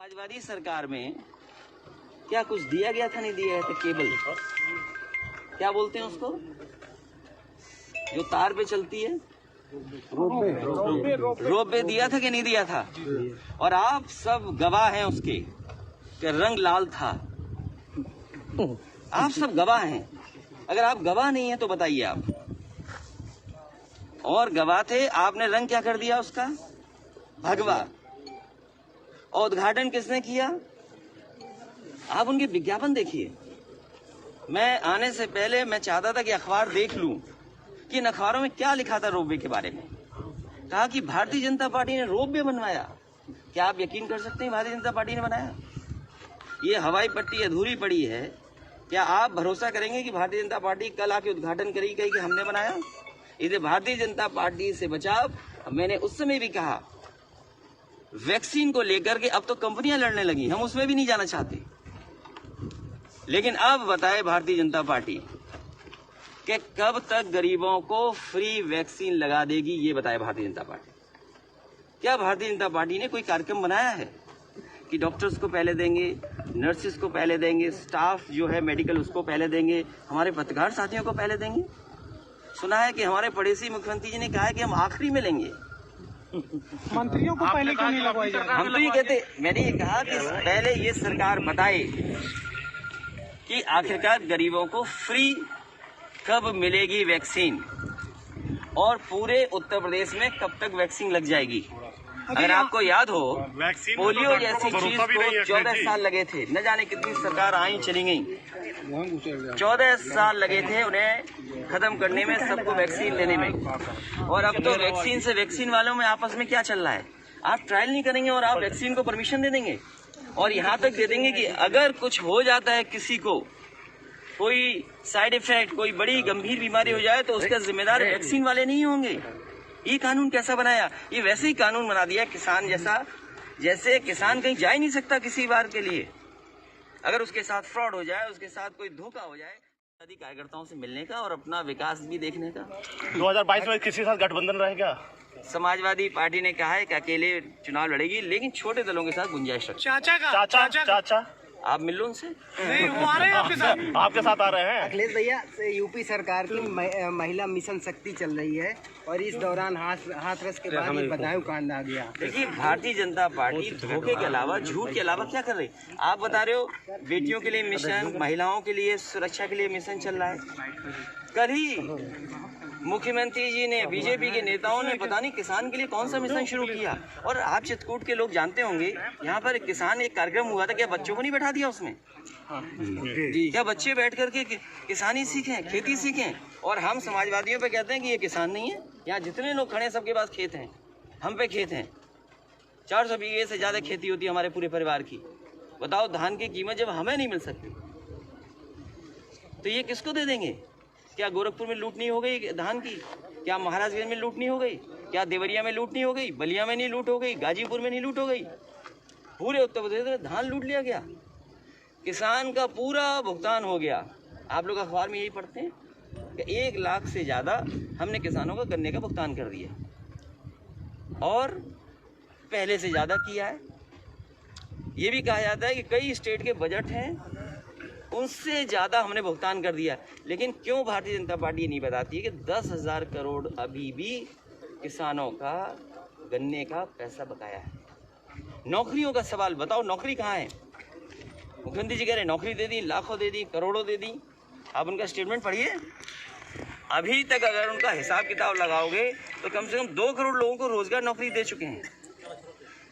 समाजवादी सरकार में क्या कुछ दिया गया था, नहीं दिया गया था? केबल क्या बोलते हैं उसको, जो तार पे चलती है, रोपवे दिया था कि नहीं दिया था? और आप सब गवाह हैं उसके कि रंग लाल था। आप सब गवाह हैं। अगर आप गवाह नहीं हैं तो बताइए आप। और गवाह थे, आपने रंग क्या कर दिया उसका? भगवा। और उद्घाटन किसने किया? आप उनके विज्ञापन देखिए। मैं आने से पहले मैं चाहता था कि अखबार देख लूं कि इन अखबारों में क्या लिखा था रोपवे के बारे में। कहा कि भारतीय जनता पार्टी ने रोपवे बनवाया। क्या आप यकीन कर सकते हैं भारतीय जनता पार्टी ने बनाया? ये हवाई पट्टी अधूरी पड़ी है। क्या आप भरोसा करेंगे कि भारतीय जनता पार्टी कल आके उद्घाटन करेगी, कहेगी कि हमने बनाया? इसे भारतीय जनता पार्टी से बचाव। मैंने उस समय भी कहा, वैक्सीन को लेकर के अब तो कंपनियां लड़ने लगी, हम उसमें भी नहीं जाना चाहते। लेकिन अब बताए भारतीय जनता पार्टी कि कब तक गरीबों को फ्री वैक्सीन लगा देगी, ये बताए भारतीय जनता पार्टी। क्या भारतीय जनता पार्टी ने कोई कार्यक्रम बनाया है कि डॉक्टर्स को पहले देंगे, नर्सेस को पहले देंगे, स्टाफ जो है मेडिकल उसको पहले देंगे, हमारे पत्रकार साथियों को पहले देंगे? सुना है कि हमारे पड़ोसी मुख्यमंत्री जी ने कहा है कि हम आखिरी में लेंगे। मंत्रियों को पहले क्यों नहीं लगवाई जा रही? हम तो ये कहते, मैंने ये कहा कि पहले ये सरकार बताए कि आखिरकार गरीबों को फ्री कब मिलेगी वैक्सीन, और पूरे उत्तर प्रदेश में कब तक वैक्सीन लग जाएगी। अगर आपको याद हो, पोलियो जैसी चीज को 14 साल लगे थे, न जाने कितनी सरकार आई चली गई, 14 साल लगे थे उन्हें खत्म करने में, सबको वैक्सीन लेने में। और अब तो वैक्सीन से वैक्सीन वालों में आपस में क्या चल रहा है? आप ट्रायल नहीं करेंगे और आप वैक्सीन को परमिशन दे देंगे, और यहाँ तक दे देंगे कि अगर कुछ हो जाता है किसी को, कोई साइड इफेक्ट, कोई बड़ी गंभीर बीमारी हो जाए, तो उसका जिम्मेदार वैक्सीन वाले नहीं होंगे। ये कानून कैसा बनाया? ये वैसे ही कानून बना दिया किसान जैसा, जैसे किसान कहीं जा ही नहीं सकता किसी बार के लिए। अगर उसके साथ फ्रॉड हो जाए, उसके साथ कोई धोखा हो जाए, आदि कार्यकर्ताओं से मिलने का और अपना विकास भी देखने का। 2022 में किसी के साथ गठबंधन रहेगा? समाजवादी पार्टी ने कहा है कि अकेले चुनाव लड़ेगी, लेकिन छोटे दलों के साथ गुंजाइश रखी। चाचा आप मिल लो उनसे। नहीं, वो आ रहे हैं आपके साथ आ रहे हैं। अखिलेश भैया, यूपी सरकार की महिला मिशन शक्ति चल रही है, और इस दौरान हाथरस के बाद बदायूं कांड आ गया। देखिए, भारतीय जनता पार्टी धोखे के अलावा, झूठ के अलावा क्या कर रही? आप बता रहे हो बेटियों के लिए मिशन, महिलाओं के लिए सुरक्षा के लिए मिशन चल रहा है। कल ही मुख्यमंत्री जी ने, बीजेपी के नेताओं ने पता नहीं किसान के लिए कौन सा मिशन शुरू किया। और आप चित्रकूट के लोग जानते होंगे, यहाँ पर किसान एक कार्यक्रम हुआ था, क्या बच्चों को नहीं बैठा दिया उसमें? क्या बच्चे बैठ करके किसानी सीखें, खेती सीखें? और हम समाजवादियों पे कहते हैं कि ये किसान नहीं है। यहाँ जितने लोग खड़े हैं सबके पास खेत हैं, हम पे खेत हैं। 400 बीघे से ज्यादा खेती होती है हमारे पूरे परिवार की। बताओ, धान की कीमत जब हमें नहीं मिल सकती तो ये किसको दे देंगे? क्या गोरखपुर में लूट नहीं हो गई धान की? क्या महाराजगंज में लूट नहीं हो गई? क्या देवरिया में लूट नहीं हो गई? बलिया में नहीं लूट हो गई? गाजीपुर में नहीं लूट हो गई? पूरे उत्तर प्रदेश में धान लूट लिया गया, किसान का पूरा भुगतान हो गया। आप लोग अखबार में यही पढ़ते हैं कि 1 लाख से ज़्यादा हमने किसानों का गन्ने का भुगतान कर दिया, और पहले से ज़्यादा किया है। ये भी कहा जाता है कि कई स्टेट के बजट हैं, उनसे ज़्यादा हमने भुगतान कर दिया। लेकिन क्यों भारतीय जनता पार्टी नहीं बताती है कि 10,000 करोड़ अभी भी किसानों का गन्ने का पैसा बकाया है? नौकरियों का सवाल, बताओ नौकरी कहाँ है? मुख्यमंत्री जी कह रहे नौकरी दे दी, लाखों दे दी, करोड़ों दे दी। आप उनका स्टेटमेंट पढ़िए। अभी तक अगर उनका हिसाब किताब लगाओगे तो कम से कम 2 करोड़ लोगों को रोजगार नौकरी दे चुके हैं।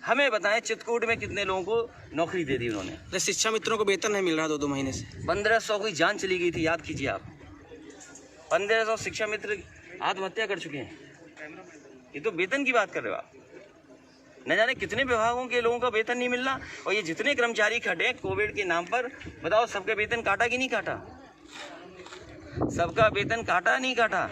हमें बताएं चित्रकूट में कितने लोगों को नौकरी दे दी उन्होंने? शिक्षा मित्रों को वेतन नहीं मिल रहा 2 महीने से। 1500 की जान चली गई थी, याद कीजिए आप। 1500 शिक्षा मित्र आत्महत्या कर चुके हैं। ये तो वेतन की बात कर रहे हो आप। न जाने कितने विभागों के लोगों का वेतन नहीं मिल रहा। और ये जितने कर्मचारी खड़े कोविड के नाम पर, बताओ सबका वेतन काटा कि नहीं काटा? सबका वेतन काटा नहीं काटा?